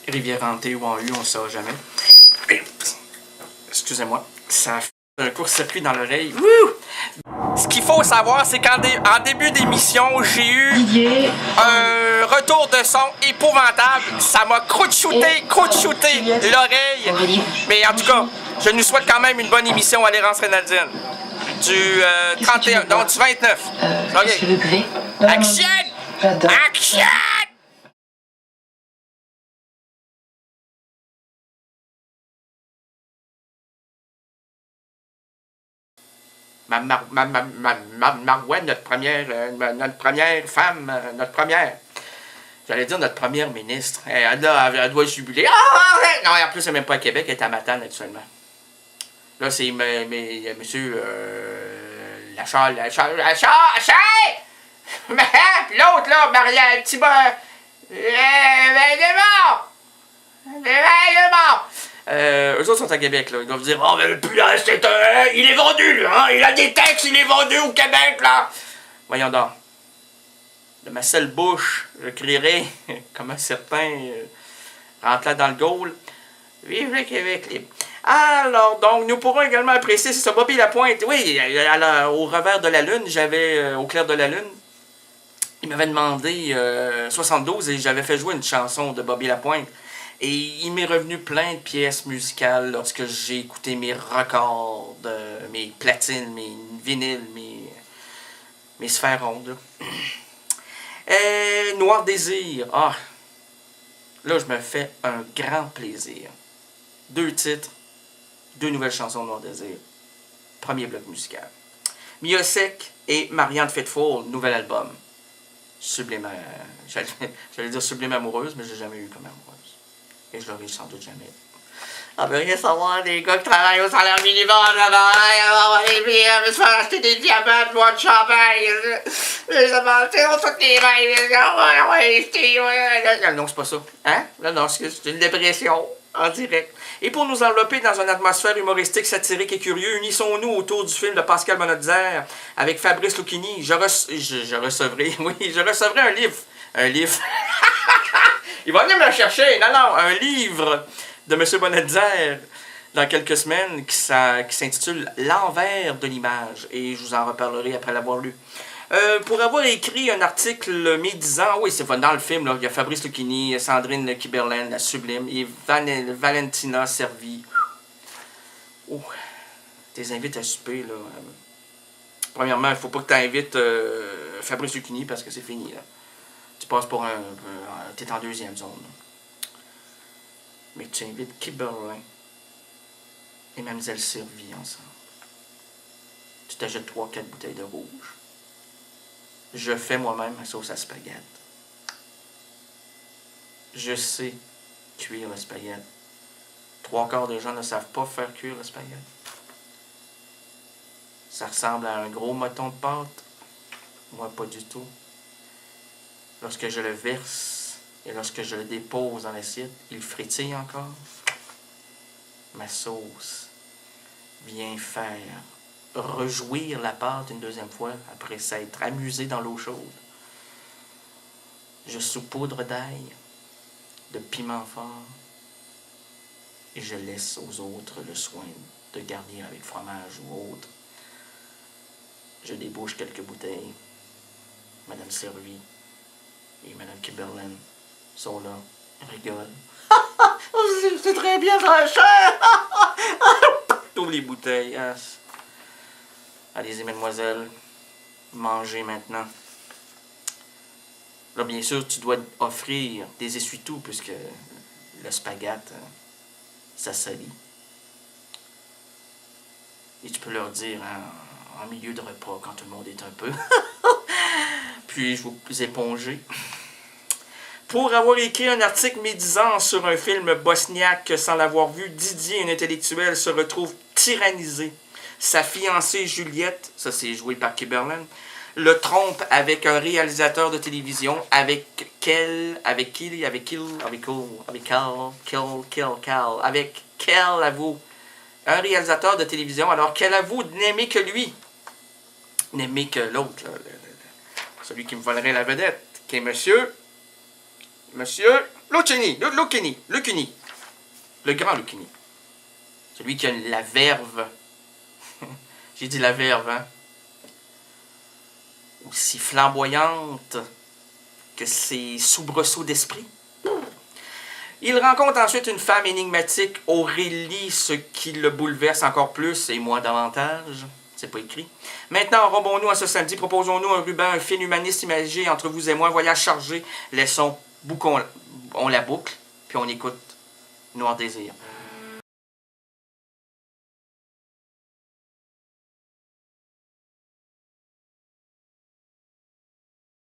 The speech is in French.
rivière hantée ou en U, on ne saura jamais. Excusez-moi, ça fait un court-circuit dans l'oreille. Ce qu'il faut savoir, c'est qu'en début d'émission, j'ai eu un retour de son épouvantable. Ça m'a croûte-shooté l'oreille. Mais en tout cas, je nous souhaite quand même une bonne émission à l'Errance Rénaldine. Du 31, donc du 29. OK. Action! Action! Marouane, notre première femme, j'allais dire notre première ministre. Elle doit jubiler. Non, en plus, elle n'est même pas à Québec, elle est à Matane actuellement. Là, c'est monsieur Lachal. L'autre, là, Maria, petit bas. Il est mort! Eux autres sont à Québec, là. Ils doivent dire, oh, mais puis là, il est vendu, là, hein? Il a des textes, il est vendu au Québec, là. Voyons donc. De ma seule bouche, je crierai, comme certains rentrent là dans le Gaulle. Vive le Québec libre. Alors, donc, nous pourrons également apprécier, c'est ça, Bobby Lapointe. Oui, au revers de la Lune, au clair de la Lune, il m'avait demandé 72 et j'avais fait jouer une chanson de Bobby Lapointe. Et il m'est revenu plein de pièces musicales lorsque j'ai écouté mes records, mes platines, mes vinyles, mes sphères rondes. Noir Désir. Ah, là, je me fais un grand plaisir. 2 titres, 2 nouvelles chansons de Noir Désir. Premier bloc musical. Miosek et Marianne Faithfull, nouvel album. Sublime, j'allais dire sublime amoureuse, mais j'ai jamais eu comme amoureuse. Et je l'aurai sans doute jamais. On veut rien savoir des gars qui travaillent au salaire minimum, me faire acheter des diamants, boire du champagne, on toutes les mains. Non, c'est pas ça. Hein? Non, c'est une dépression en direct. Et pour nous envelopper dans une atmosphère humoristique, satirique et curieux, unissons-nous autour du film de Pascal Monodzer avec Fabrice Lucchini. Je recevrai un livre. Un livre. Il va venir me le chercher. Non, un livre de M. Bonetzer dans quelques semaines qui s'intitule L'envers de l'image. Et je vous en reparlerai après l'avoir lu. Pour avoir écrit un article médisant, oui, c'est dans le film, là, il y a Fabrice Lucchini, Sandrine Kiberlin, la Sublime, et Valentina Servi. Oh, t'es invites à souper, là. Premièrement, il faut pas que tu invites Fabrice Lucchini parce que c'est fini, là. Tu passes pour t'es en deuxième zone. Mais tu invites Kiberlin et Mademoiselle Servi ensemble. Tu t'achètes 3-4 bouteilles de rouge. Je fais moi-même ma sauce à spaghette. Je sais cuire le spaghette. 3/4 des gens ne savent pas faire cuire le spaghette. Ça ressemble à un gros moton de pâte. Moi, pas du tout. Lorsque je le verse et lorsque je le dépose dans l'assiette, il frétille encore. Ma sauce vient faire rejouir la pâte une deuxième fois après s'être amusée dans l'eau chaude. Je saupoudre d'ail, de piment fort et je laisse aux autres le soin de garnir avec fromage ou autre. Je débouche quelques bouteilles. Madame Servi et Madame Kiberlin sont là, rigolent. C'est très bien, ça va cher! T'ouvres les bouteilles. Hein. Allez-y, mademoiselle, mangez maintenant. Là, bien sûr, tu dois offrir des essuie-tout, puisque le spaghette, ça salit. Et tu peux leur dire en milieu de repas, quand tout le monde est un peu. Puis, je vous éponger. Pour avoir écrit un article médisant sur un film bosniaque sans l'avoir vu, Didier, un intellectuel, se retrouve tyrannisé. Sa fiancée Juliette, ça c'est joué par Kiberlin, le trompe avec un réalisateur de télévision avec quel avoue un réalisateur de télévision, alors qu'elle avoue n'aimer que lui, n'aimer que l'autre, celui qui me volerait la vedette, qui est monsieur Lucchini. Le grand Lucchini. Celui qui a la verve. J'ai dit la verve, hein? Aussi flamboyante que ses soubresauts d'esprit. Il rencontre ensuite une femme énigmatique, Aurélie, ce qui le bouleverse encore plus, et moi davantage. C'est pas écrit. Maintenant, rombons-nous à ce samedi. Proposons-nous un ruban, un film humaniste imagé entre vous et moi. Un voyage chargé. Laissons, boucons, on la boucle, puis on écoute Noir Désir.